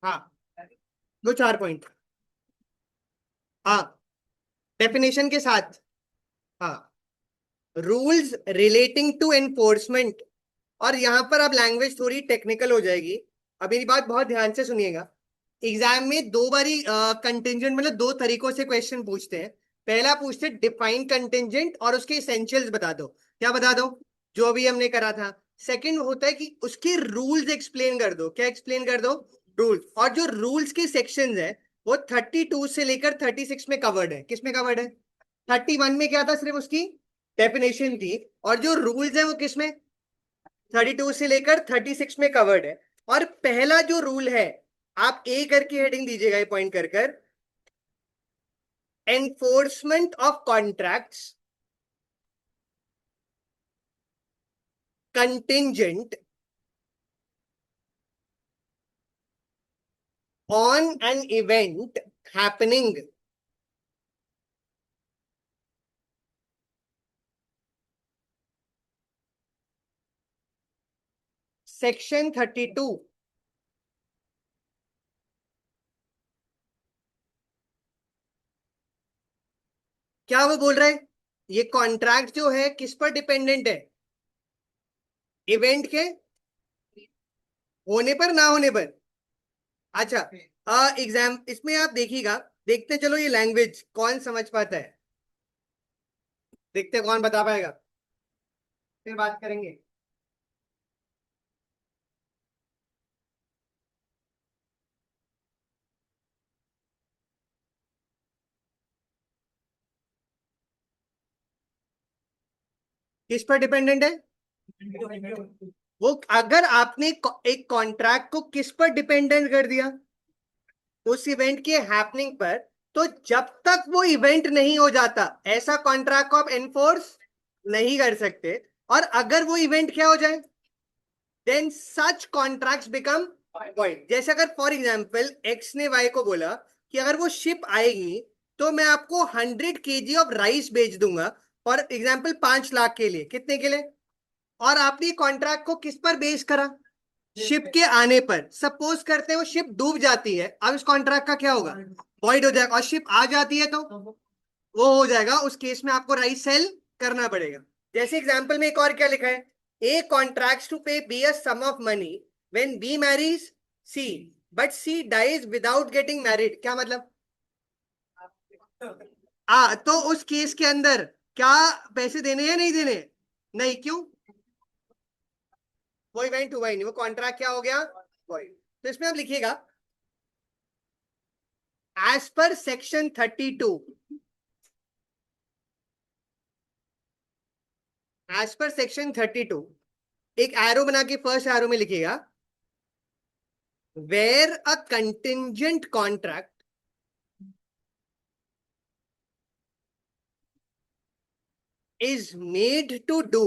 हाँ, वो 4 पॉइंट। हाँ, डेफिनेशन के साथ। हाँ, रूल्स रिलेटिंग टू एनफोर्समेंट। और यहां पर अब लैंग्वेज थोड़ी टेक्निकल हो जाएगी। अब मेरी बात बहुत ध्यान से सुनिएगा। एग्जाम में दो बारी कंटिंजेंट मतलब दो तरीकों से क्वेश्चन पूछते हैं। पहला पूछते डिफाइन कंटिंजेंट और उसके इसेंशियल्स बता दो। क्या बता दो? जो अभी हमने करा था। सेकंड होता है कि उसके रूल्स एक्सप्लेन कर दो। क्या एक्सप्लेन कर दो? रूल्स। और जो रूल्स के सेक्शंस है वो 32 से लेकर 36 में कवर्ड है। किस में कवर्ड है? 31 में क्या था? सिर्फ उसकी डेफिनेशन थी। और जो रूल्स है वो किस में? 32 से लेकर 36 में कवर्ड है। और पहला जो रूल है, आप ए करके हेडिंग दीजिएगा, ये पॉइंट कर कर। Enforcement of contracts contingent on an event happening. Section 32। क्या वो बोल रहे हैं? ये कॉन्ट्रैक्ट जो है किस पर डिपेंडेंट है? इवेंट के होने पर, ना होने पर। अच्छा, एग्जाम इसमें आप देखिएगा। देखते हैं, चलो ये लैंग्वेज कौन समझ पाता है। देखते हैं कौन बता पाएगा, फिर बात करेंगे। किस पर डिपेंडेंट है? वो अगर आपने एक कॉन्ट्रैक्ट को किस पर डिपेंडेंट कर दिया? उस इवेंट के हैपनिंग पर। तो जब तक वो इवेंट नहीं हो जाता, ऐसा कॉन्ट्रैक्ट को आप एनफोर्स नहीं कर सकते। और अगर वो इवेंट क्या हो जाए, then such contracts become void. जैसे अगर फॉर एग्जांपल एक्स ने वाई को बोला कि अगर वो शिप आएगी तो मैं आपको 100 kg ऑफ राइस बेच दूंगा। फॉर एग्जांपल 5 लाख के लिए, कितने के लिए? और आपने कॉन्ट्रैक्ट को किस पर बेस करा? शिप के आने पर। सपोज करते हैं वो शिप डूब जाती है, अब इस कॉन्ट्रैक्ट का क्या होगा? वॉइड हो जाएगा। और शिप आ जाती है तो वो हो जाएगा। उस केस में आपको राइस सेल करना पड़ेगा। जैसे एग्जांपल में एक और क्या लिखा है? A contracts to pay B a sum of money when B marries C, but C dies without getting married. क्या मतलब? तो उस केस के अंदर क्या पैसे देने हैं, नहीं देने? नहीं, क्यों? वो इवेंट हुआ ही नहीं, वो कॉन्ट्रैक्ट क्या हो गया? void। तो इसमें आप लिखिएगा एज पर सेक्शन 32। एज पर सेक्शन 32, एक एरो बना के फर्स्ट एरो में लिखिएगा where a contingent contract is made to do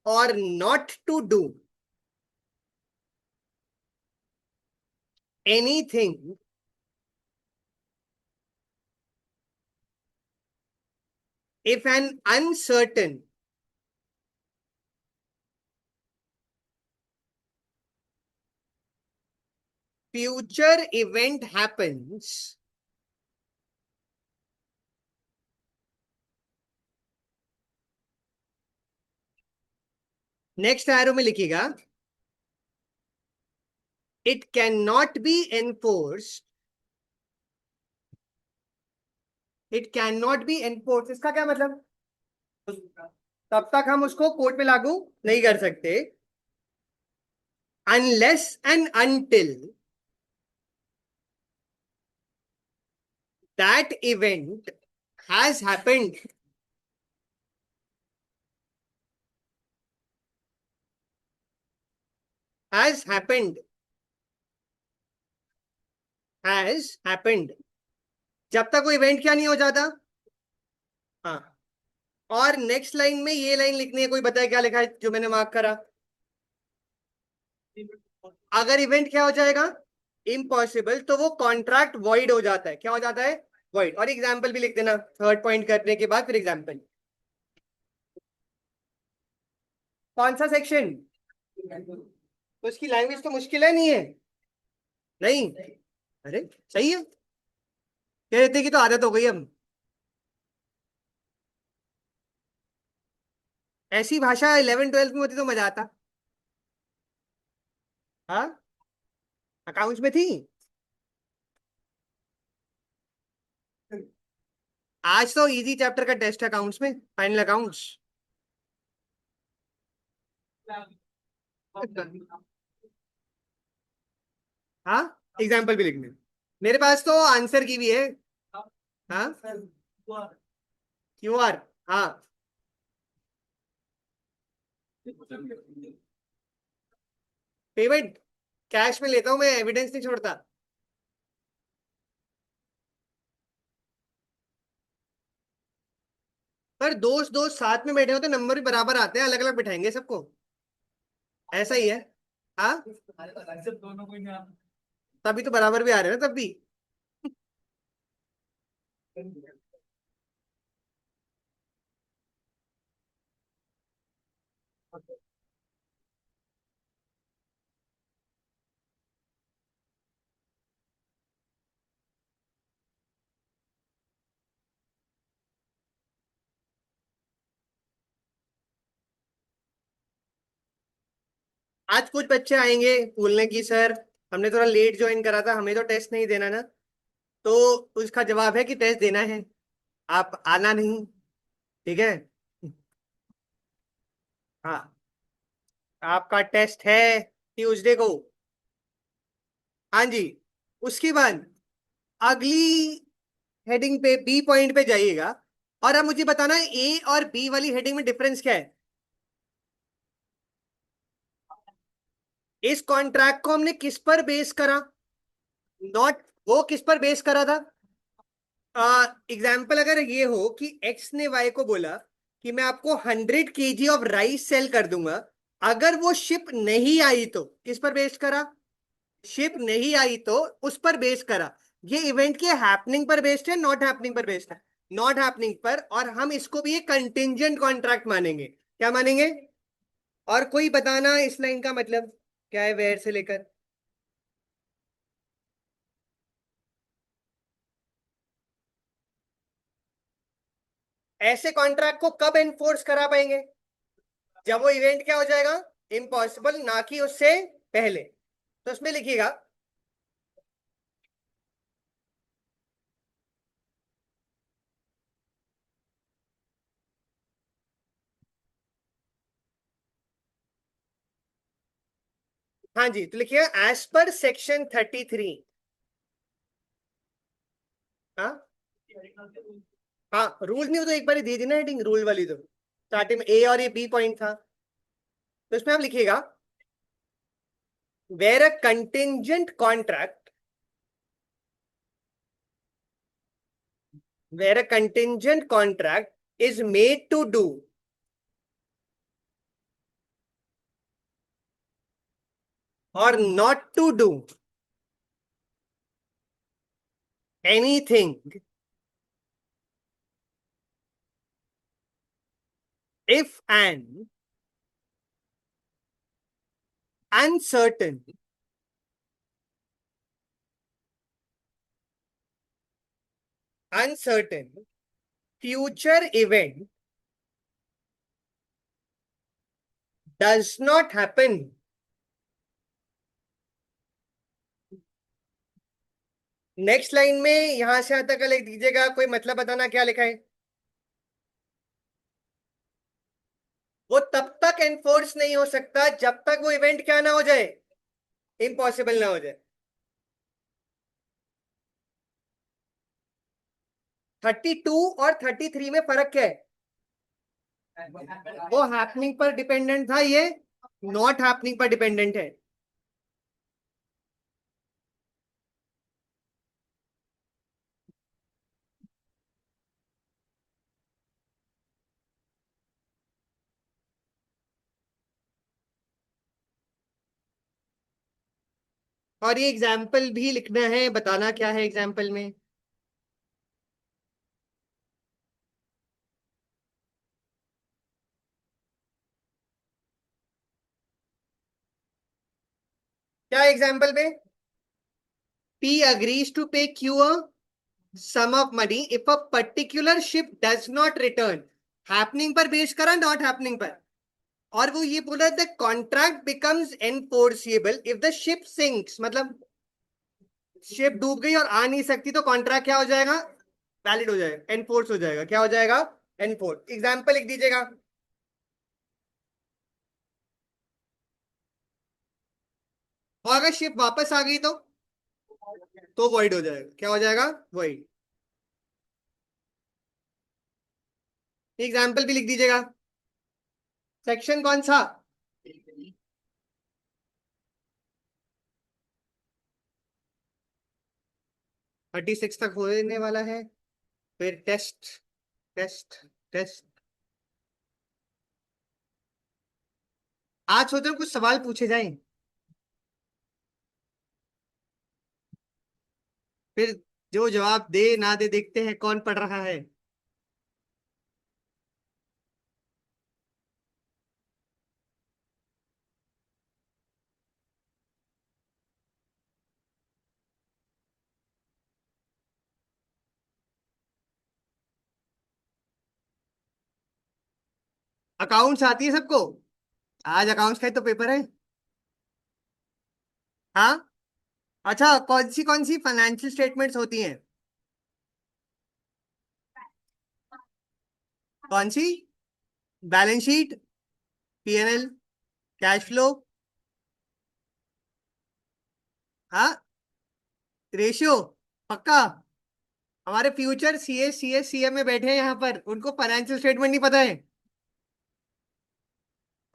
और not to do anything if an uncertain future event happens next arrow में लिखिएगा it cannot be enforced। it cannot be enforced इसका क्या मतलब? तब तक हम उसको कोर्ट में लागू नहीं कर सकते unless and until that event has happened। has happened। has happened। जब तक वो इवेंट क्या नहीं हो जाता। हाँ। और नेक्स्ट लाइन में ये लाइन लिखनी है, कोई बताए क्या लिखा है जो मैंने मार्क करा? अगर इवेंट क्या हो जाएगा? इम्पॉसिबल, तो वो कॉन्ट्रैक्ट वॉइड हो जाता है। क्या हो जाता है? वॉइड। और एग्जाम्पल भी लिख देना थर्ड पॉइंट करने के बाद, फिर एग्जाम्पल। कौन सा सेक्शन? तो उसकी लैंग्वेज तो मुश्किल है, नहीं है? नहीं। अरे सही है, कहते की तो आदत हो गई अब। ऐसी भाषा 11 12 में होती तो मजा आता। हाँ, अकाउंट्स में थी। आज तो इजी चैप्टर का टेस्ट है अकाउंट्स में, फाइनल अकाउंट्स। हाँ, एग्जाम्पल भी लिखने। मेरे पास तो आंसर की भी है। हाँ, क्यूआर। हाँ, पेमेंट कैश में लेता हूँ मैं, एविडेंस नहीं छोड़ता। पर दोस्त दोस्त साथ में बैठे हो तो नंबर भी बराबर आते हैं, अलग अलग बिठाएंगे सबको। ऐसा ही है। हाँ, तभी तो बराबर भी आ रहे हैं ना तब भी। आज कुछ बच्चे आएंगे बोलने की सर हमने थोड़ा लेट ज्वाइन करा था, हमें तो टेस्ट नहीं देना ना। तो उसका जवाब है कि टेस्ट देना है, आप आना नहीं। ठीक है। हाँ, आपका टेस्ट है ट्यूसडे को। हाँ जी। उसके बाद अगली हेडिंग पे बी पॉइंट पे जाइएगा, और अब मुझे बताना ए और बी वाली हेडिंग में डिफरेंस क्या है। इस कॉन्ट्रैक्ट को हमने किस पर बेस करा? नॉट, वो किस पर बेस करा था? एग्जाम्पल अगर ये हो कि एक्स ने वाई को बोला कि मैं आपको 100 kg ऑफ राइस सेल कर दूंगा, अगर वो शिप नहीं आई तो किस पर बेस करा? शिप नहीं आई तो उस पर बेस करा। ये इवेंट के हैपनिंग पर बेस्ड है, नॉट हैपनिंग पर बेस्ड है? नॉट हैपनिंग पर, और हम इसको भी एक कंटिंजेंट कॉन्ट्रैक्ट मानेंगे। क्या मानेंगे? और कोई बताना इस लाइन का मतलब क्या है, वेयर से लेकर। ऐसे कॉन्ट्रैक्ट को कब एनफोर्स करा पाएंगे? जब वो इवेंट क्या हो जाएगा, इम्पॉसिबल, ना कि उससे पहले। तो उसमें लिखिएगा। हाँ जी, तो लिखिएगा एज पर सेक्शन 33। हाँ। हाँ, रूल नहीं हो तो एक बार ही दे दी ना हेडिंग, रूल वाली तो स्टार्टिंग में ए और ये बी पॉइंट था। तो इसमें आप लिखिएगा where a contingent contract, where a contingent contract is made to do और not to do anything if an uncertain uncertain future event does not happen। Next line में यहां से यहां तक का लिख दीजिएगा, कोई मतलब बताना क्या लिखा है। वो तब तक एनफोर्स नहीं हो सकता जब तक वो इवेंट क्या ना हो जाए, इम्पॉसिबल ना हो जाए। 32 और 33 में फर्क क्या है? वो हैपनिंग पर डिपेंडेंट था, ये नॉट हैपनिंग पर डिपेंडेंट है। और ये एग्जाम्पल भी लिखना है, बताना क्या है एग्जाम्पल में। क्या एग्जाम्पल पे? P agrees to pay Q a sum of money if a particular ship does not return. Happening पर बेस करा, नॉट हैपनिंग पर। और वो ये बोल रहा था contract becomes enforceable if the ship sinks, मतलब शिप डूब गई और आ नहीं सकती तो कॉन्ट्रैक्ट क्या हो जाएगा? वैलिड हो जाएगा, एनफोर्स हो जाएगा। क्या हो जाएगा? एनफोर्स। एग्जाम्पल लिख दीजिएगा। और अगर शिप वापस आ गई तो वॉइड हो जाएगा। क्या हो जाएगा? वॉइड। एग्जाम्पल भी लिख दीजिएगा। सेक्शन कौन सा? 36 तक होने वाला है। फिर टेस्ट, टेस्ट, टेस्ट। आज सोच रहा हूं कुछ सवाल पूछे जाएं, फिर जो जवाब दे ना दे देखते हैं कौन पढ़ रहा है। अकाउंट्स आती है सबको? आज अकाउंट्स का ही तो पेपर है। हाँ। अच्छा, कौन सी फाइनेंशियल स्टेटमेंट्स होती हैं? कौन सी? Balance sheet, PNL, cash flow. हाँ। रेशियो। पक्का? हमारे फ्यूचर सीए में बैठे हैं यहाँ पर, उनको फाइनेंशियल स्टेटमेंट नहीं पता है?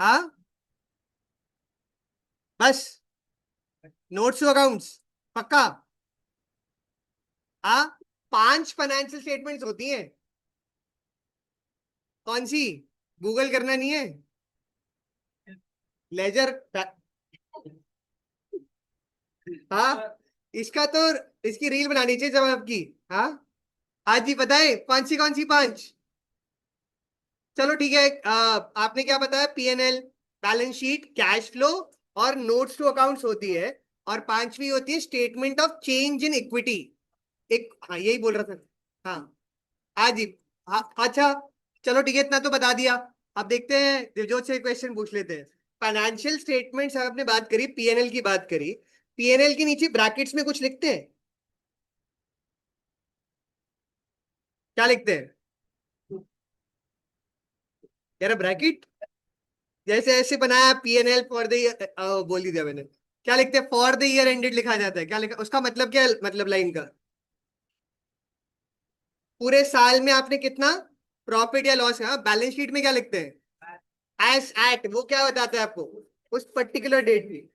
हाँ। बस नोट्स टू अकाउंट्स। पक्का? हाँ। 5 फाइनेंशियल स्टेटमेंट्स होती हैं। कौन सी? गूगल करना नहीं है। लेजर। हाँ। इसका तो, इसकी रील बनानी चाहिए जवाब की। हाँ। आज ही बताए कौन सी 5? चलो ठीक है। आपने क्या बताया? PNL, balance sheet, cash flow और नोट्स टू अकाउंट्स होती है। और पांचवी होती है statement of change in equity. एक, हाँ यही बोल रहा था। हाँ। हाँ जी। हाँ अच्छा। चलो ठीक है, इतना तो बता दिया। अब देखते हैं दिवजोत से क्वेश्चन पूछ लेते हैं। फाइनेंशियल स्टेटमेंट्स आपने बात करी, पीएनएल की बात करी। पीएनएल के नीचे ब्रैकेट्स में कुछ लिखते हैं? क्या लिखते हैं? यार ब्रैकेट, जैसे ऐसे बनाया पीएनएल फॉर द ईयर, बोल ही दिया मैंने। क्या लिखते हैं? फॉर द ईयर एंडेड लिखा जाता है। क्या लिखा उसका मतलब? क्या है मतलब लाइन का? पूरे साल में आपने कितना प्रॉफिट या लॉस है। बैलेंस शीट में क्या लिखते हैं? एस एट, वो क्या बताता है आपको? उस पर्टिकुलर डेट की।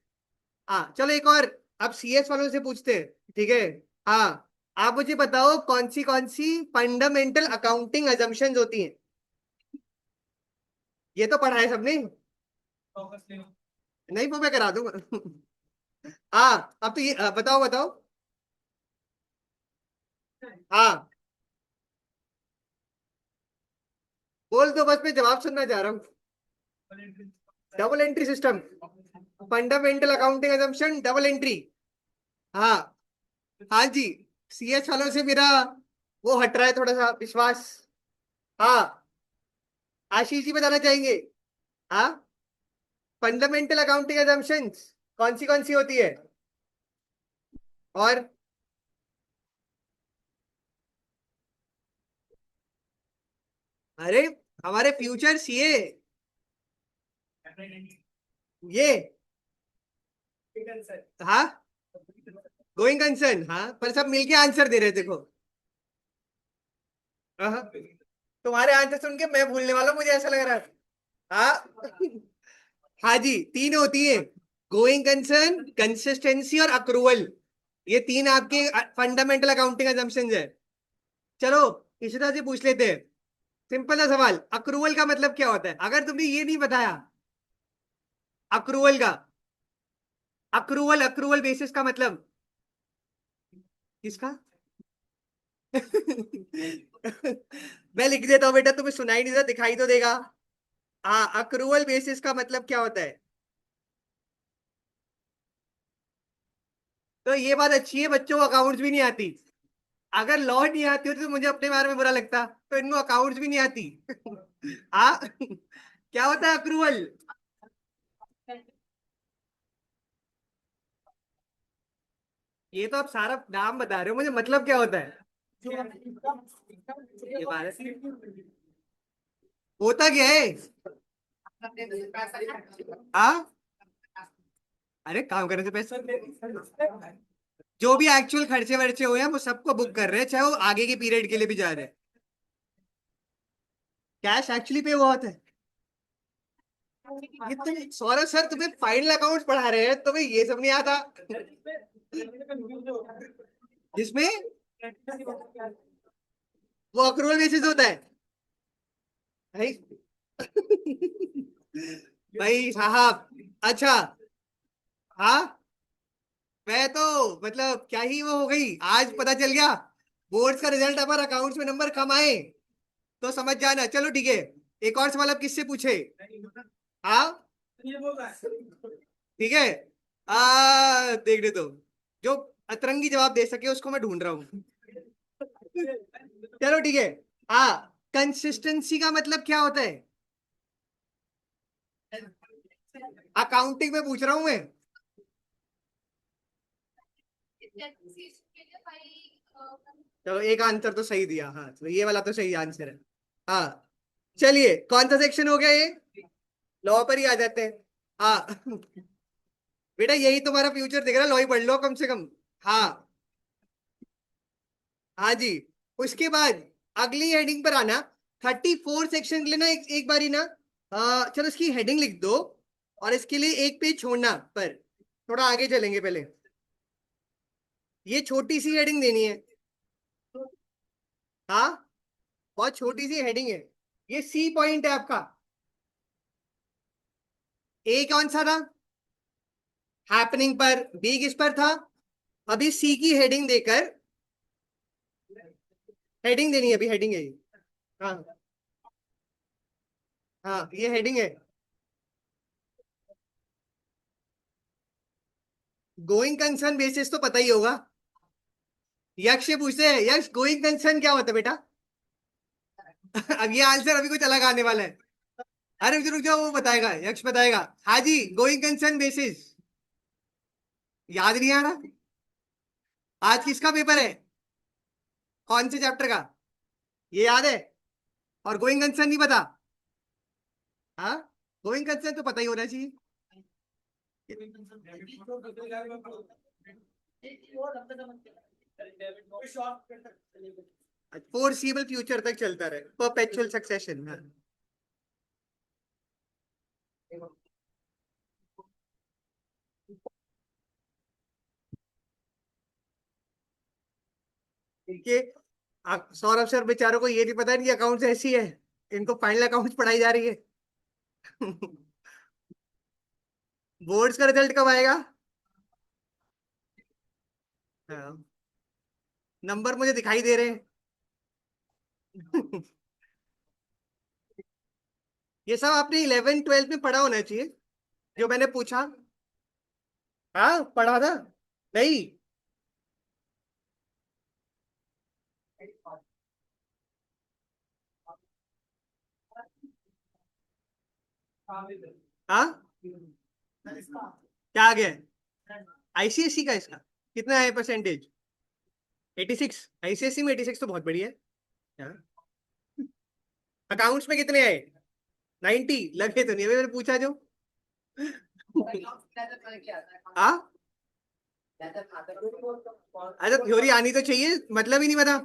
हाँ चलो एक और। अब सीएस वालों से पूछते हैं। ठीक है। हाँ। आप मुझे बताओ कौन सी फंडामेंटल अकाउंटिंग अजम्पशंस होती हैं? ये तो पढ़ा है सबने। नहीं वो मैं करा दूंगा। हाँ अब तो ये बताओ बताओ। हाँ बोल दो बस, मैं जवाब सुनना चाह रहा हूँ। Double entry system, fundamental accounting assumption, double entry. हाँ। हाँ जी। सीएस वालों से मेरा वो हट रहा है थोड़ा सा विश्वास। हाँ। आशीष जी बताना चाहेंगे? हाँ। फंडामेंटल अकाउंटिंग अजम्पशंस कौन सी होती है? और अरे हमारे फ्यूचर सीए, ये। हाँ। गोइंग कंसर्न, हाँ पर सब मिलके आंसर दे रहे थे, देखो। हाँ। तुम्हारे आंसर सुन के मैं भूलने वाला हूं, मुझे ऐसा लग रहा है। हाँ। हाँ जी, तीन होती है। गोइंग कंसर्न, कंसिस्टेंसी और अक्रूवल। ये तीन आपके फंडामेंटल अकाउंटिंग असम्पशंस है। चलो इशिता से पूछ लेते हैं। सिंपल सा सवाल, अक्रूवल का मतलब क्या होता है? अगर तुमने ये नहीं बताया अक्रूवल का, अक्रूवल बेसिस का मतलब किसका? मैं लिख देता हूँ बेटा, तुम्हें सुनाई नहीं देता, दिखाई तो देगा। हाँ, अक्रूवल बेसिस का मतलब क्या होता है? तो ये बात अच्छी है, बच्चों को अकाउंट्स भी नहीं आती। अगर लॉ नहीं आती होती तो मुझे अपने बारे में बुरा लगता, तो इनको अकाउंट्स भी नहीं आती। हाँ। क्या होता है अक्रूवल? ये तो आप सारा नाम बता रहे हो, मुझे मतलब क्या होता है? ये बात है। होता क्या है? हाँ। अरे काम करने से पैसे, जो भी एक्चुअल खर्चे वर्चे हुए हैं वो सबको बुक कर रहे हैं, चाहे वो आगे के पीरियड के लिए भी जा रहे हैं। कैश एक्चुअली पे हुआ होता है। ये तुम सौरभ सर, तुम्हें फाइनल अकाउंट्स पढ़ा रहे हैं, तुम्हें ये सब नहीं आता? जिसमें वो अक्रूवल बेसिस होता है। भाई। भाई साहब। अच्छा। हाँ। मैं तो मतलब क्या ही वो हो गई, आज पता चल गया। बोर्ड्स का रिजल्ट अगर अकाउंट्स में नंबर कम आए तो समझ जाना। चलो ठीक है। एक और सवाल अब किससे पूछे? हाँ। ठीक है। देखने दो। जो अतरंगी जवाब दे सके उसको मैं ढूंढ रहा हूँ। चलो ठीक है। हाँ। कंसिस्टेंसी का मतलब क्या होता है? अकाउंटिंग में पूछ रहा हूँ मैं। चलो एक आंसर तो सही दिया, हाँ तो ये वाला तो सही आंसर है। हाँ। चलिए कौन सा सेक्शन हो गया ये? लॉ पर ही आ जाते हैं। हाँ। बेटा यही तुम्हारा फ्यूचर दिख रहा है, लॉ ही पढ़ लो कम से कम। हाँ। हाँ जी। उसके बाद अगली हेडिंग पर आना। 34 सेक्शन के लिए ना एक बारी ना, चलो इसकी हेडिंग लिख दो। और इसके लिए एक पेज छोड़ना पर, थोड़ा आगे चलेंगे पहले। ये छोटी सी हेडिंग देनी है। हाँ। बहुत छोटी सी हेडिंग है। ये सी पॉइंट है आपका। ए कौन सा था? हैपनिंग पर। बी किस पर था? अभी सी की हेडिंग देकर, हेडिंग देनी है, अभी हेडिंग है ये। हाँ। हाँ ये हेडिंग है। गोइंग कंसर्न बेसिस तो पता ही होगा। यक्ष से पूछते हैं, यक्ष गोइंग कंसर्न क्या होता है बेटा? अब ये आंसर अभी कुछ अलग आने वाला है। अरे रुक जाओ, वो बताएगा, यक्ष बताएगा। हाँ जी, गोइंग कंसर्न बेसिस। याद नहीं आ रहा? आज किसका पेपर है? कौन से चैप्टर का? ये याद है? और गोइंग कंसर्न नहीं पता? हाँ। गोइंग कंसर्न तो पता ही होना चाहिए। फोर्सिबल फ्यूचर तक चलता रहे, परपेचुअल सक्सेशन। हाँ। देखिए, सौरभ सर बेचारों को ये नहीं पता कि अकाउंट्स ऐसी है, इनको फाइनल अकाउंट्स पढ़ाई जा रही है। बोर्ड्स का रिजल्ट कब आएगा? हाँ। नंबर मुझे दिखाई दे रहे हैं। ये सब आपने 11 12 में पढ़ा होना चाहिए, जो मैंने पूछा। हाँ पढ़ा था। नहीं। हाँ। क्या आ गया? आईसीएससी का इसका कितना है परसेंटेज? 86? आईसीएससी में 86 तो बहुत बढ़िया है। अकाउंट्स में कितने आए? 90 लगे तो नहीं, अभी मैंने पूछा जो। हाँ। अच्छा थ्योरी आनी तो चाहिए, मतलब ही नहीं बता।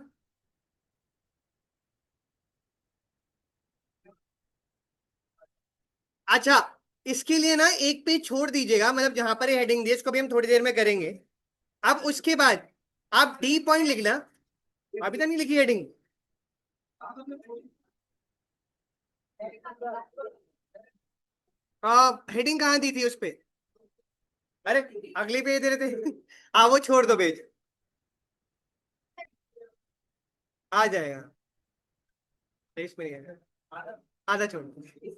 अच्छा। इसके लिए ना एक पेज छोड़ दीजिएगा, मतलब जहां पर ये हेडिंग दी है, इसको भी हम थोड़ी देर में करेंगे। अब उसके बाद आप डी पॉइंट लिखना। अभी तक नहीं लिखी हेडिंग? हेडिंग कहाँ दी थी उस पे? अरे अगली पेज दे रहे थे। हाँ वो छोड़ दो पेज। आ जाएगा। तेईस में नहीं आएगा। आधा छोड़ दो।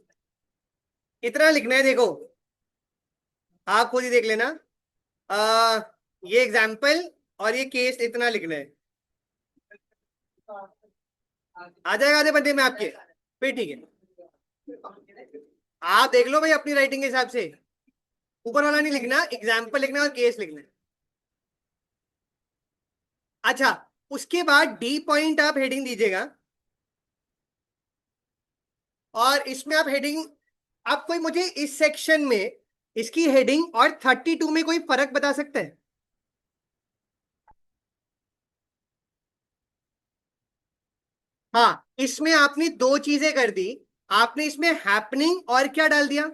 इतना लिखना है देखो, आप खुद ही देख लेना। ये एग्जाम्पल और ये केस इतना लिखना है। आ जाएगा आधे बंदे में आपके? फिर ठीक है, आप देख लो भाई अपनी राइटिंग के हिसाब से। ऊपर वाला नहीं लिखना, एग्जाम्पल लिखना है और केस लिखना है। अच्छा, उसके बाद डी पॉइंट आप हेडिंग दीजिएगा, और इसमें आप हेडिंग, आप कोई मुझे इस सेक्शन में इसकी हेडिंग और 32 में कोई फर्क बता सकते हैं? हाँ, इसमें आपने दो चीजें कर दी। आपने इसमें हैपनिंग और क्या डाल दिया,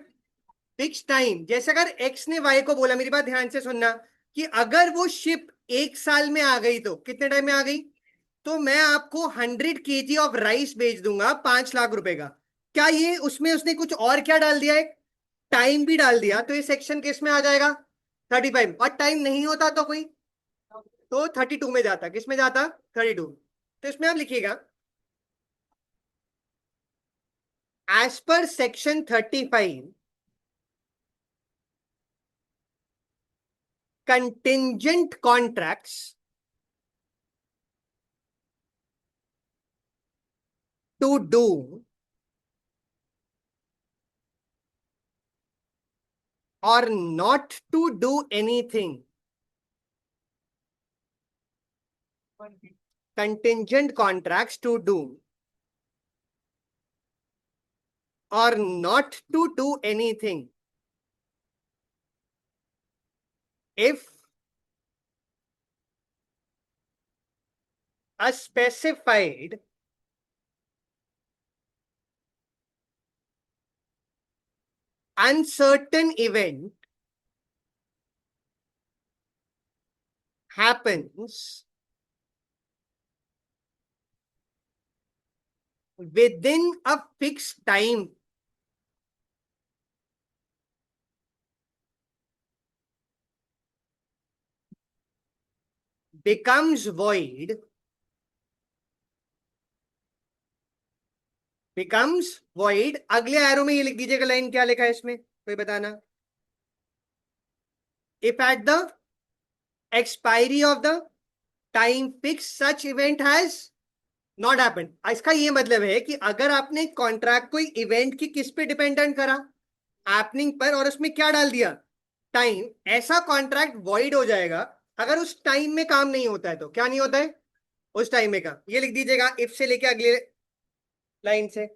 फिक्स टाइम। जैसे अगर एक्स ने वाई को बोला, मेरी बात ध्यान से सुनना, कि अगर वो शिप 1 साल में आ गई तो कितने टाइम में आ गई, तो मैं आपको 100 kg ऑफ राइस बेच दूंगा 5 लाख रुपए का। क्या ये उसमें उसने कुछ और क्या डाल दिया है, टाइम भी डाल दिया, तो ये सेक्शन किस में आ जाएगा, 35। और टाइम नहीं होता तो कोई, तो 32 में जाता, किस में जाता, 32। तो इसमें आप लिखिएगा, एज पर section 35, contingent contracts to do or not to do anything, contingent contracts to do or not to do anything if a specified uncertain event happens within a fixed time, becomes void, becomes void। अगले arrow में ये लिख दीजिएगा, line क्या लिखा है इसमें, कोई बताना। if at the expiry of the time fixed such event has not happen. इसका ये मतलब है कि अगर आपने कॉन्ट्रैक्ट कोई इवेंट की किस पे डिपेंडेंट करा, हैपनिंग पर, और उसमें क्या डाल दिया, टाइम, ऐसा कॉन्ट्रैक्ट वॉइड हो जाएगा अगर उस टाइम में काम नहीं होता है। तो क्या नहीं होता है, उस टाइम में काम। ये लिख दीजिएगा इफ से लेके अगले लाइन से।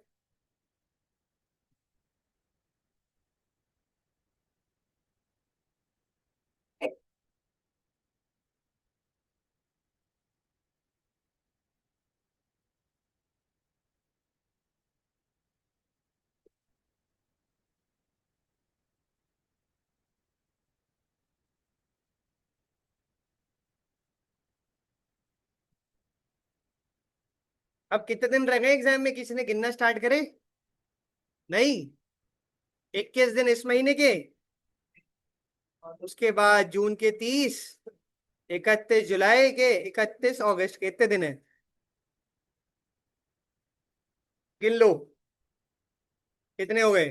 अब कितने दिन रह गए एग्जाम में, किसी ने गिनना स्टार्ट करे? नहीं, 21 दिन इस महीने के, उसके बाद जून के 30, 31 जुलाई के, 31 अगस्त के, कितने दिन है, गिन लो कितने हो गए,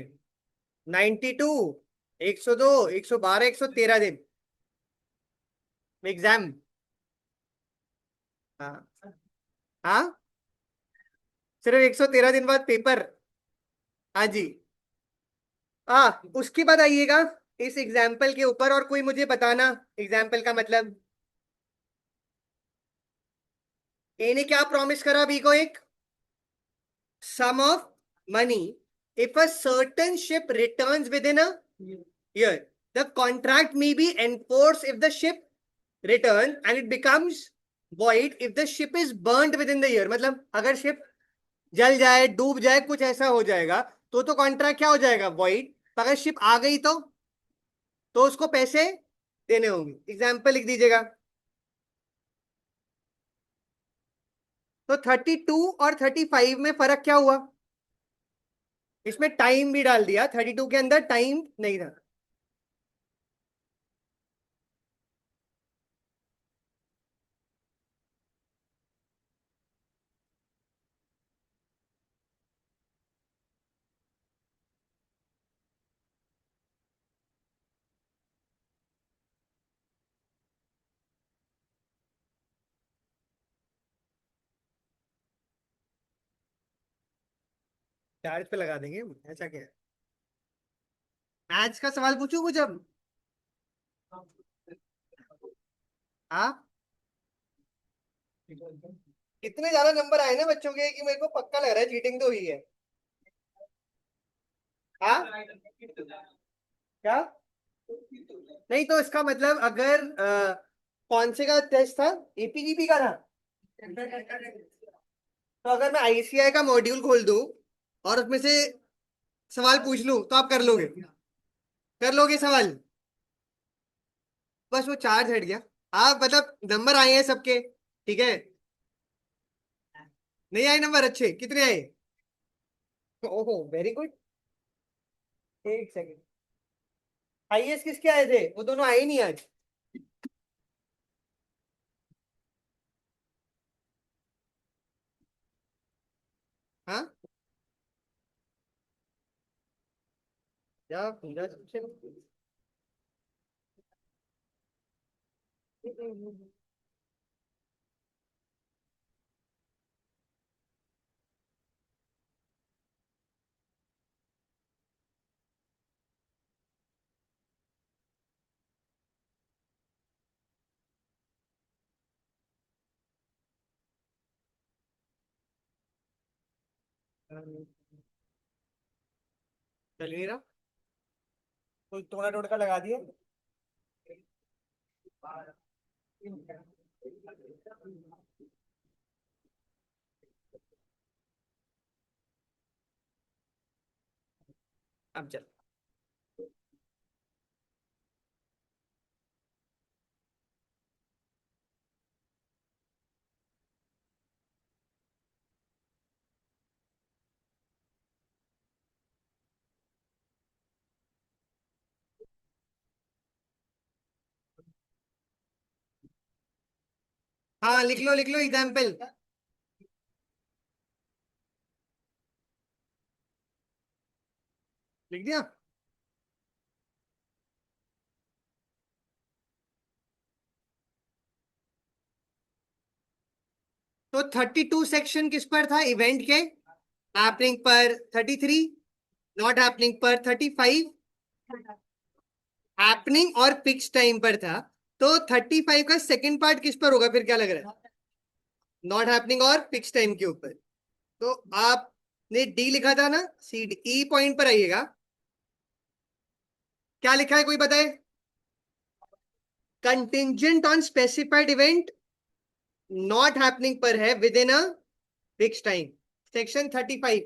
92, 102, 112, 113 दिन एग्जाम। हाँ, हाँ, सिर्फ 113 दिन बाद पेपर। हाँ जी। उसके बाद आइएगा इस एग्जाम्पल के ऊपर, और कोई मुझे बताना एग्जाम्पल का मतलब। ए ने क्या प्रॉमिस करा बी को, एक sum of money if a certain ship returns within a year, the contract may be enforce if the ship return and it becomes void if the ship is burnt within the year। मतलब अगर ship जल जाए, डूब जाए, कुछ ऐसा हो जाएगा, तो कॉन्ट्रैक्ट क्या हो जाएगा, void। अगर शिप आ गई तो उसको पैसे देने होंगे। एग्जाम्पल लिख दीजिएगा। तो 32 और 35 में फर्क क्या हुआ, इसमें टाइम भी डाल दिया, 32 के अंदर टाइम नहीं था। चार्ज पे लगा देंगे, ऐसा क्या है। मैथ्स का सवाल पूछू कुछ अब। हाँ, इतने ज्यादा नंबर आए ना बच्चों के कि मेरे को पक्का लग रहा है चीटिंग तो हुई है। हाँ, क्या। नहीं तो इसका मतलब अगर कौन से का टेस्ट था, एपीजीपी का था। तो अगर मैं आईसीआई का मॉड्यूल खोल दूं और उसमें से सवाल पूछ लूं तो आप कर लोगे सवाल। बस वो चार्ज हट गया। आप मतलब नंबर आए हैं सबके, ठीक है। नहीं आए नंबर, अच्छे कितने आए। ओहो वेरी गुड। एक सेकंड, हाईएस्ट किसके आए थे, वो दोनों आए ही नहीं आज। हाँ, या पूरा सबसे। चल नहीं रहा, कोई टोना टोटका लगा दिया। अब चल। हाँ, लिख लो एग्जाम्पल। लिख दिया। तो 32 सेक्शन किस पर था इवेंट के, हैपनिंग पर 33, नॉट हैपनिंग पर 35, हैपनिंग और फिक्स टाइम पर था। तो 35 का सेकंड पार्ट किस पर होगा फिर, क्या लग रहा है। नॉट हैपनिंग और फिक्स टाइम के ऊपर। तो आपने डी लिखा था ना, सी डी ई पॉइंट पर आइएगा। क्या लिखा है कोई बताए। Contingent on specified event not happening पर है with in a fix time, section 35।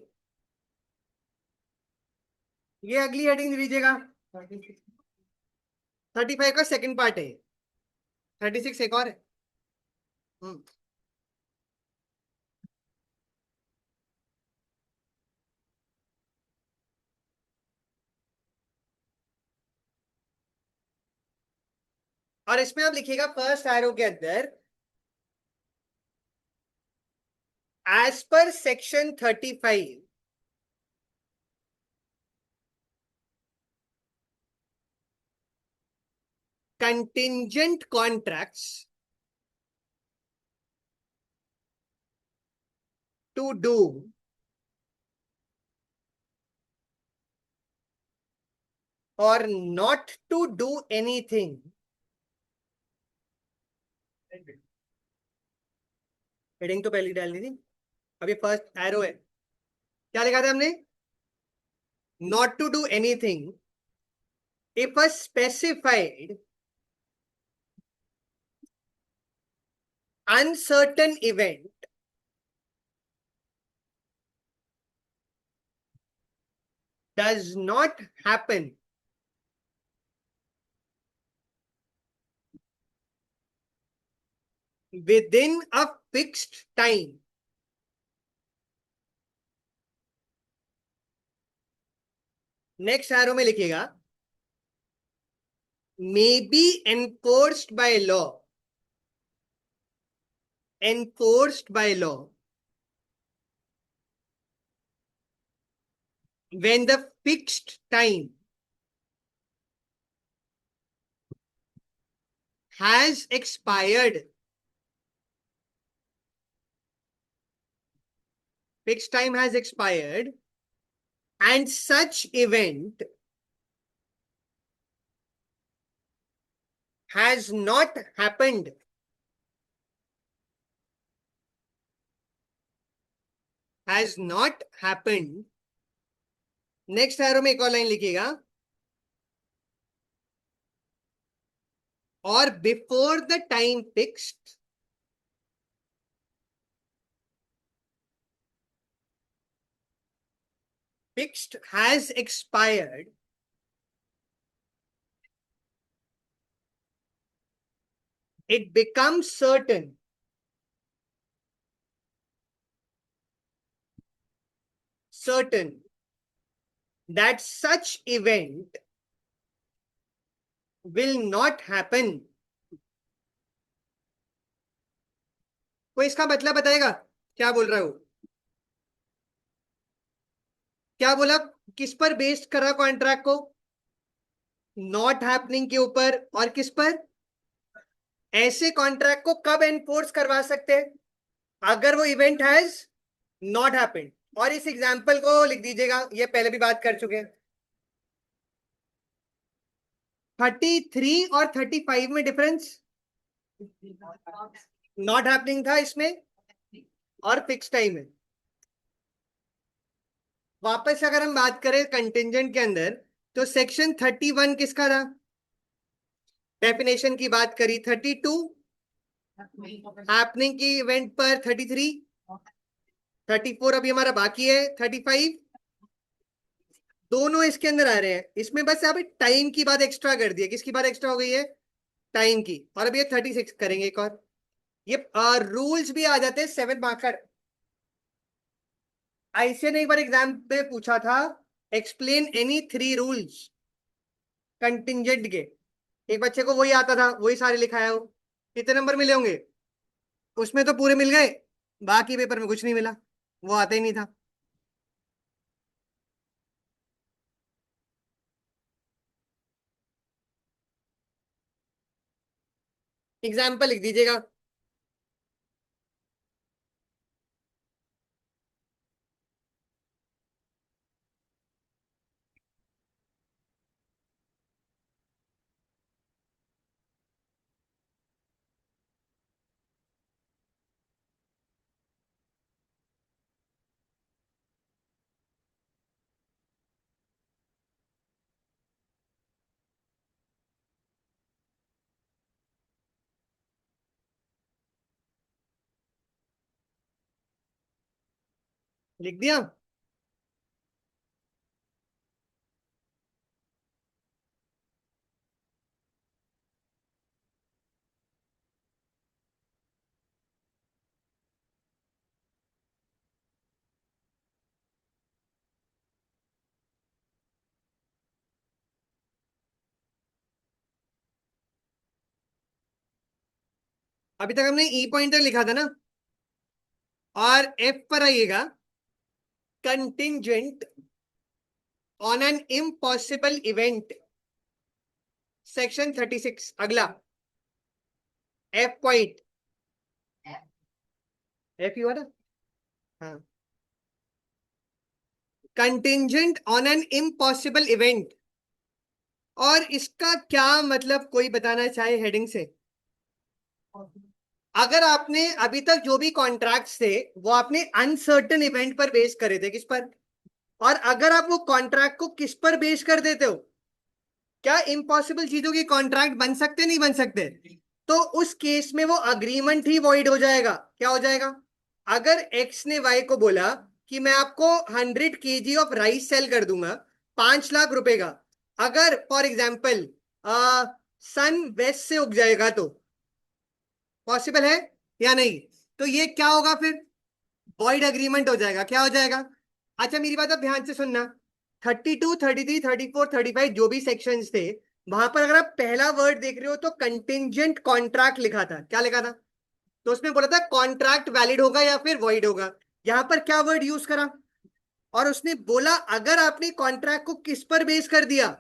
ये अगली हेडिंग दीजिएगा। 35 का सेकंड पार्ट है। 36 एक और है। हम्म। और इसमें आप लिखिएगा फर्स्ट एरो के अंदर, एज पर section 35 contingent contracts to do और not to do anything. Heading तो पहले ही डालनी थी। अभी फर्स्ट एरो है, क्या लिखा था हमने, not to do anything if a specified uncertain event does not happen within a fixed time। Next arrow में लिखिएगा may be enforced by law, enforced by law when the fixed time has expired, fixed time has expired and such event has not happened, has not happened. Next arrow में एक और line लिखिएगा, और before the time fixed, fixed has expired, it becomes certain that such event will not happen. कोई इसका मतलब बताएगा क्या बोल रहा हूं? क्या बोला? किस पर बेस्ड करा कॉन्ट्रैक्ट को? नॉट हैपनिंग के ऊपर। और किस पर? ऐसे कॉन्ट्रैक्ट को कब एनफोर्स करवा सकते हैं? अगर वो इवेंट हैज नॉट हैपेंड। और इस एग्जांपल को लिख दीजिएगा, ये पहले भी बात कर चुके हैं। 33 और 35 में डिफरेंस, नॉट हैपनिंग था इसमें और फिक्स टाइम है। वापस अगर हम बात करें कंटिंजेंट के अंदर, तो सेक्शन 31 किसका था? डेफिनेशन की बात करी 32, हैपनिंग की इवेंट पर 33, 34 अभी हमारा बाकी है, 35 दोनों इसके अंदर आ रहे हैं। इसमें बस यहाँ पे टाइम की बात एक्स्ट्रा कर दी है। किसकी बात एक्स्ट्रा हो गई है? टाइम की। और अभी ये 36 करेंगे एक और। ये रूल्स भी आ जाते हैं 7 मार्कर। ऐसे ने एक बार एग्जाम में पूछा था, एक्सप्लेन एनी 3 रूल्स कंटिंजेंट के। एक बच्चे को वही आता था, वही सारे लिखाया हो। कितने नंबर मिले होंगे? उसमें तो पूरे मिल गए, बाकी पेपर में कुछ नहीं मिला, वो आता ही नहीं था। एग्जाम्पल लिख दीजिएगा। लिख दिया? अभी तक हमने ई पॉइंटर लिखा था ना, और एफ पर आइएगा, contingent on an impossible event, section 36। अगला एफ पॉइंट, एफ ही हुआ ना? हाँ, contingent on an impossible event. और इसका क्या मतलब कोई बताना चाहे हेडिंग से? अगर आपने अभी तक जो भी कॉन्ट्रैक्ट्स थे वो आपने अनसर्टेन इवेंट पर बेस करे थे, किस पर? और अगर आप वो कॉन्ट्रैक्ट को किस पर बेस कर देते हो, क्या इम्पॉसिबल चीजों के कॉन्ट्रैक्ट बन सकते नहीं बन सकते? तो उस केस में वो अग्रीमेंट ही वॉइड हो जाएगा। क्या हो जाएगा? अगर एक्स ने वाई को बोला कि मैं आपको 100 kg ऑफ राइस सेल कर दूंगा 5 लाख रुपए का, अगर फॉर एग्जाम्पल सन वेस्ट से उग जाएगा तो पॉसिबल है या नहीं? तो ये क्या होगा फिर? वॉइड एग्रीमेंट हो जाएगा। क्या हो जाएगा? अच्छा मेरी बात आप ध्यान से सुनना। 32, 33, 34, 35 जो भी सेक्शंस थे, वहां पर अगर आप पहला वर्ड देख रहे हो तो कंटिंजेंट कॉन्ट्रैक्ट लिखा था। क्या लिखा था? तो उसमें बोला था कॉन्ट्रैक्ट वैलिड होगा या फिर वॉइड होगा। यहां पर क्या वर्ड यूज करा? और उसने बोला अगर आपने कॉन्ट्रैक्ट को किस पर बेस कर दिया,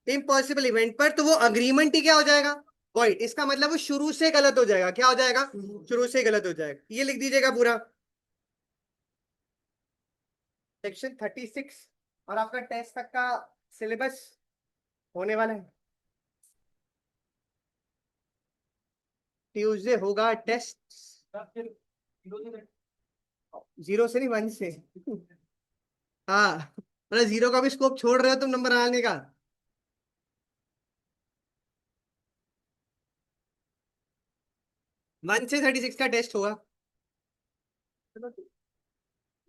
इम्पॉसिबल इवेंट पर, तो वो अग्रीमेंट ही क्या हो जाएगा? वॉइड। इसका मतलब वो शुरू से गलत हो जाएगा। क्या हो जाएगा? शुरू से गलत हो जाएगा। ये लिख दीजिएगा पूरा, सेक्शन 36। और आपका टेस्ट तक का सिलेबस होने वाला है। ट्यूसडे होगा टेस्ट। 0 से नहीं 1 से। हाँ, मतलब 0 का भी स्कोप छोड़ रहे हो तुम नंबर आने का। 1 से 36 का टेस्ट होगा।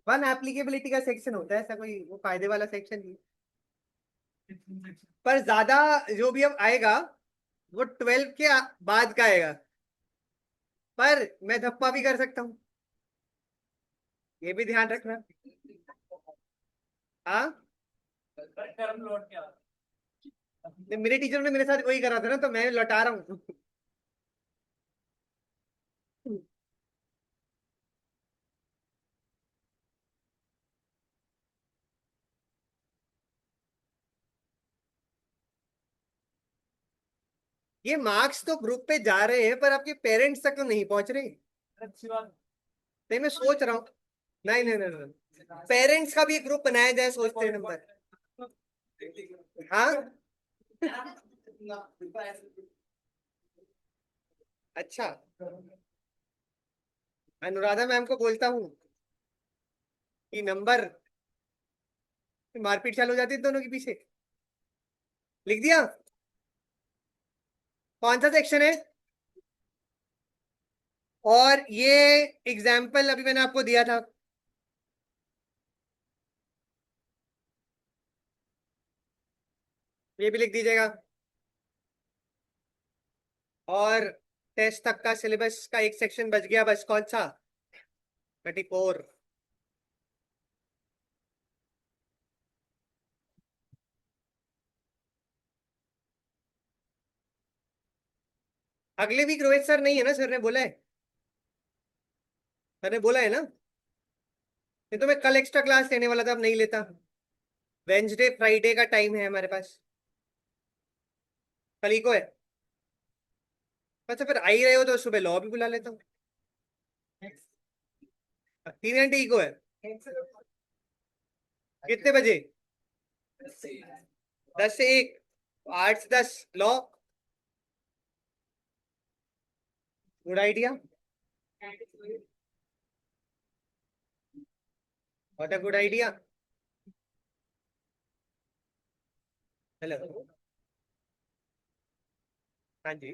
1 एप्लीकेबिलिटी का सेक्शन होता है, ऐसा कोई वो फायदे वाला सेक्शन नहीं। पर ज्यादा जो भी अब आएगा वो 12 के बाद का आएगा। पर मैं धप्पा भी कर सकता हूँ, ये भी ध्यान रखना। हाँ, मेरे टीचर ने मेरे साथ वही करा था ना, तो मैं लौटा रहा हूँ। ये मार्क्स तो ग्रुप पे जा रहे हैं पर आपके पेरेंट्स तक तो नहीं पहुंच रहे। अच्छी बात। नहीं, मैं सोच रहा हूँ। नहीं नहीं नहीं नहीं, पेरेंट्स का भी एक ग्रुप बनाया जाए, सोचते हैं नंबर। हाँ। अच्छा, अनुराधा मैम को बोलता हूँ कि नंबर, मारपीट चालू हो जाती है दोनों के पीछे। लिख दिया। कौन सा सेक्शन है? और ये एग्जाम्पल अभी मैंने आपको दिया था। ये भी लिख दीजिएगा। और टेस्ट तक का सिलेबस का एक सेक्शन बच गया बस, कौन सा? 34। अगले वीक रोहित सर नहीं है ना, सर ने बोला है। सर ने बोला है ना। नहीं तो मैं कल एक्स्ट्रा क्लास लेने वाला था, अब नहीं लेता। वेंसडे फ्राइडे का टाइम है हमारे पास। कल ही को है। अच्छा, फिर आ ही रहे हो तो सुबह लॉ भी बुला लेता हूँ। 3 घंटे ही को है। कितने बजे? 10 से 1। 8 से 10 law. Good idea. What a good idea. Hello. हाँ जी।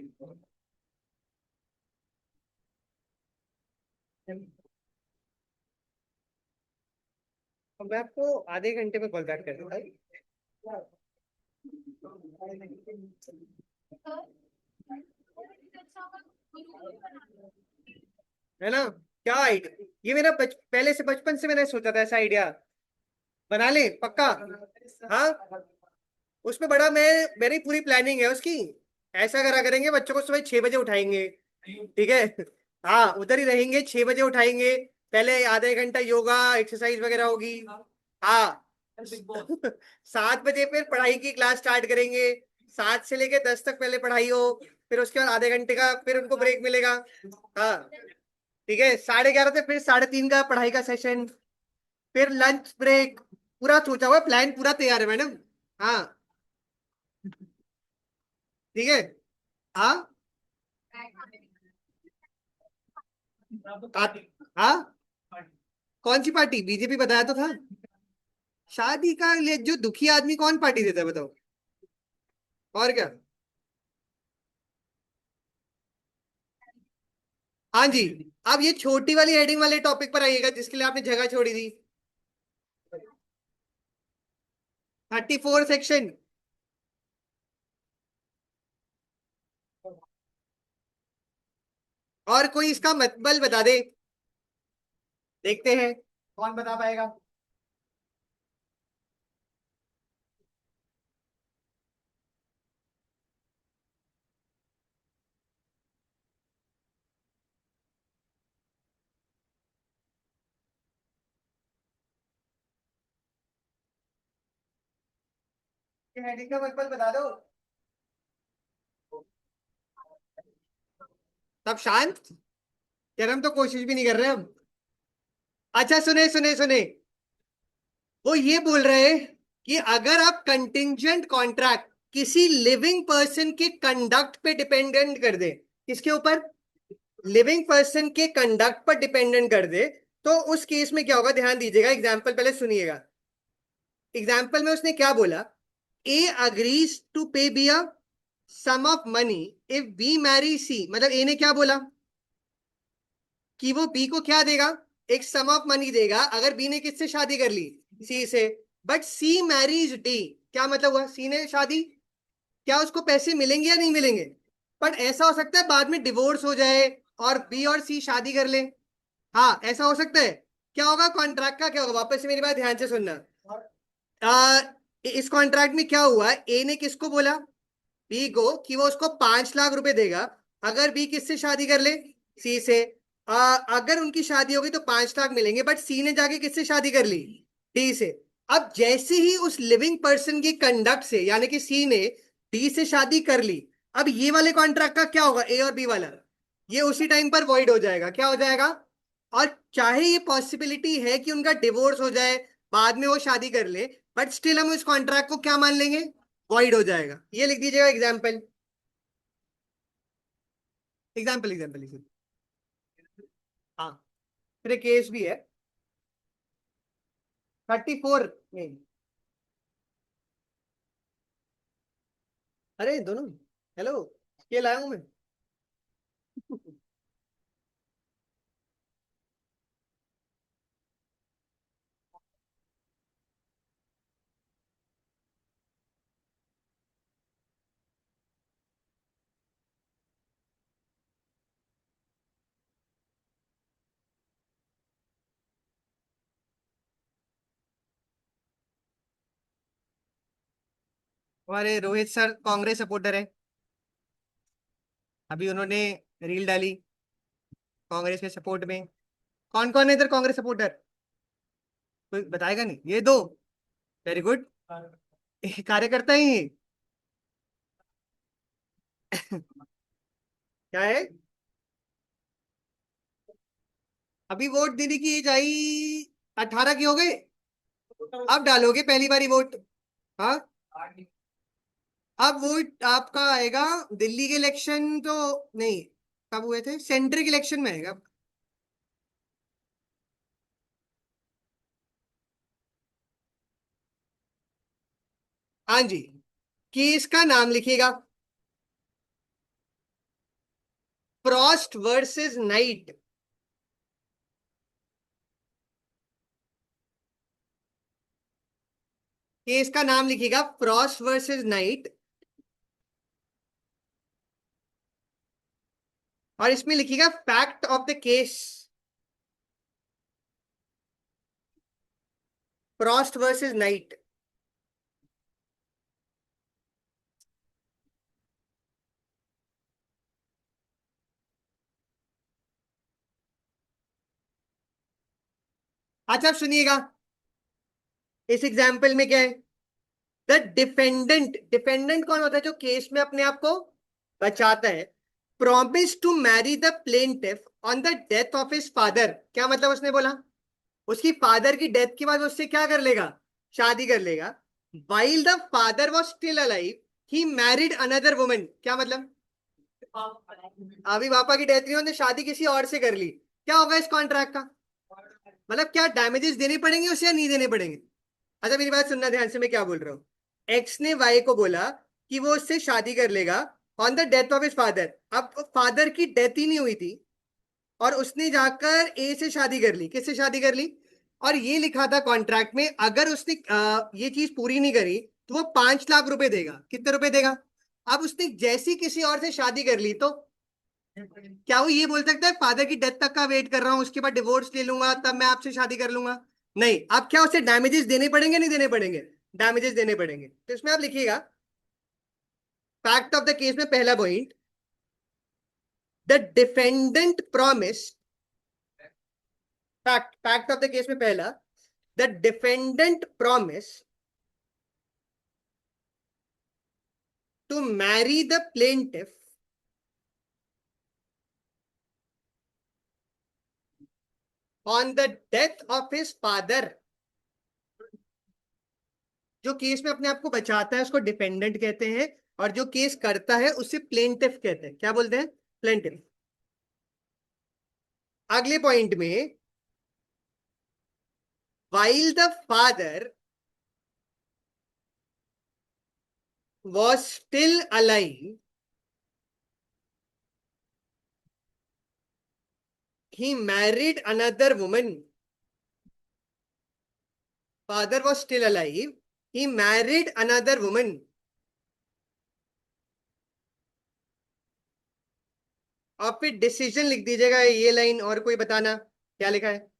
तो मैं आपको आधे घंटे में कॉल बैक कर दूंगा। है ना? क्या आइडिया, ये मेरा पहले से बचपन से मैंने सोचा था ऐसा आइडिया। बना ले पक्का। हाँ, उसमें बड़ा मैं, मेरी पूरी प्लानिंग है उसकी। ऐसा करा करेंगे, बच्चों को सुबह 6 बजे उठाएंगे। ठीक है। हाँ, उधर ही रहेंगे, 6 बजे उठाएंगे। पहले आधे घंटा योगा एक्सरसाइज वगैरह होगी। हाँ। 7 बजे फिर पढ़ाई की क्लास स्टार्ट करेंगे। 7 से लेके 10 तक पहले पढ़ाई हो। फिर उसके बाद आधे घंटे का फिर उनको ब्रेक मिलेगा। हाँ। ठीक है, 11:30 से फिर 3:30 का पढ़ाई का सेशन। फिर लंच ब्रेक। पूरा सोचा हुआ, प्लान पूरा तैयार है मैडम। हाँ। ठीक है। हाँ। हाँ। कौन सी पार्टी? बीजेपी बताया तो था। शादी का लिए जो दुखी आदमी कौन पार्टी देता है बताओ। और क्या। हाँ जी। अब ये छोटी वाली हेडिंग वाले टॉपिक पर आइएगा जिसके लिए आपने जगह छोड़ी थी। 34 सेक्शन। और कोई इसका मतलब बता दे। देखते हैं कौन बता पाएगा। ये हेडिंग का मतलब बता दो। तब शांत। यार हम तो कोशिश भी नहीं कर रहे हम। अच्छा, सुने सुने सुने। वो ये बोल रहे हैं कि अगर आप कंटिंजेंट कॉन्ट्रैक्ट किसी लिविंग पर्सन के कंडक्ट पे डिपेंडेंट कर दे, किसके ऊपर, लिविंग पर्सन के कंडक्ट पर डिपेंडेंट कर दे, तो उस केस में क्या होगा, ध्यान दीजिएगा, एग्जाम्पल पहले सुनिएगा। एग्जाम्पल में उसने क्या बोला, A agrees to pay B a sum of money if B marry C, मतलब ए ने क्या बोला कि वो बी को क्या देगा, एक सम ऑफ मनी देगा अगर बी ने किससे शादी कर ली, सी से। बट सी मैरीज डी, क्या मतलब हुआ, सी ने शादी, क्या उसको पैसे मिलेंगे या नहीं मिलेंगे। बट ऐसा हो सकता है बाद में डिवोर्स हो जाए और बी और सी शादी कर ले, हाँ ऐसा हो सकता है। क्या होगा कॉन्ट्रैक्ट का, क्या होगा, वापस से मेरी बात ध्यान से सुनना। आ, इस कॉन्ट्रैक्ट में क्या हुआ, ए ने किसको बोला, बी को, कि वो उसको 5 लाख रुपए देगा अगर बी किससे शादी कर ले, सी से। अगर उनकी शादी होगी तो 5 लाख मिलेंगे, बट सी ने जाके किससे शादी कर ली, डी से। अब जैसे ही उस लिविंग पर्सन की कंडक्ट से, यानी कि सी ने डी से शादी कर ली, अब ये वाले कॉन्ट्रैक्ट का क्या होगा, ए और बी वाला, ये उसी टाइम पर वॉइड हो जाएगा, क्या हो जाएगा। और चाहे ये पॉसिबिलिटी है कि उनका डिवोर्स हो जाए, बाद में वो शादी कर ले, बट स्टिल हम इस कॉन्ट्रैक्ट को क्या मान लेंगे, वॉइड हो जाएगा। ये लिख दीजिएगा एग्जाम्पल, एग्जाम्पल एग्जाम्पल लिखिए। हाँ, फिर केस भी है 34 में। अरे दोनों, हेलो, ये लाया हूं मैं। हमारे रोहित सर कांग्रेस सपोर्टर है, अभी उन्होंने रील डाली कांग्रेस के सपोर्ट में। कौन कौन है इधर कांग्रेस सपोर्टर, कोई बताएगा नहीं, ये दो, वेरी गुड, कार्यकर्ता ही हैं। क्या है, अभी वोट देने की एज आई, 18 की हो गए, अब डालोगे पहली बारी वोट। हाँ, अब वोट आपका आएगा, दिल्ली के इलेक्शन तो नहीं, कब हुए थे, सेंट्रल के इलेक्शन में आएगा। हाँ जी, केस का नाम लिखिएगा, फ्रॉस्ट वर्सेस नाइट। केस का नाम लिखिएगा फ्रॉस्ट वर्सेस नाइट, और इसमें लिखिएगा fact of the case, Frost versus night. अच्छा अब सुनिएगा, इस एग्जाम्पल में क्या है, द डिफेंडेंट, डिफेंडेंट कौन होता है, जो केस में अपने आप को बचाता है, promise to marry the plaintiff on the death of his father, क्या मतलब उसने बोला, उसकी फादर की डेथ के बाद उससे क्या कर लेगा, शादी कर लेगा। While the father was still alive he married another woman, क्या मतलब, अभी पापा की डेथ नहीं, उन्होंने शादी किसी और से कर ली, क्या होगा इस कॉन्ट्रैक्ट का, मतलब क्या डैमेजेस देने पड़ेंगे उसे या नहीं देने पड़ेंगे। अच्छा मेरी बात सुनना ध्यान से, मैं क्या बोल रहा हूँ, एक्स ने वाई को बोला कि वो उससे शादी कर लेगा on the death of his father, अब फादर की डेथ ही नहीं हुई थी, और उसने जाकर ए से शादी कर ली, किससे शादी कर ली, और ये लिखा था कॉन्ट्रैक्ट में अगर उसने ये चीज पूरी नहीं करी तो वो 5 लाख रुपए देगा, कितने रुपए देगा। अब उसने जैसी किसी और से शादी कर ली तो क्या वो ये बोल सकता है फादर की डेथ तक का वेट कर रहा हूँ, उसके बाद डिवोर्स ले लूंगा तब मैं आपसे शादी कर लूंगा, नहीं। अब क्या उसे डैमेजेस देने पड़ेंगे नहीं देने पड़ेंगे, डैमेजेस देने पड़ेंगे, तो इसमें आप लिखिएगा फैक्ट ऑफ द केस में पहला point, the defendant promise, fact fact of the case में पहला, the defendant promise to marry the plaintiff on the death of his father, जो केस में अपने आप को बचाता है उसको डिपेंडेंट कहते हैं, और जो केस करता है उसे प्लेंटिफ कहते हैं। क्या बोलते हैं? प्लेंटिफ। अगले पॉइंट में, while the father was still alive, he married another woman. Father was still alive, he married another woman. और फिर डिसीजन लिख दीजिएगा ये लाइन, और कोई बताना क्या लिखा है।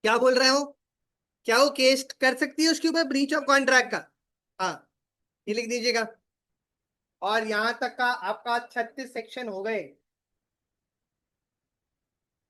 क्या बोल रहे हो? क्या वो केस कर सकती है उसके ऊपर ब्रीच ऑफ कॉन्ट्रैक्ट का? हाँ, ये लिख दीजिएगा। और यहां तक का आपका 36 सेक्शन हो गए।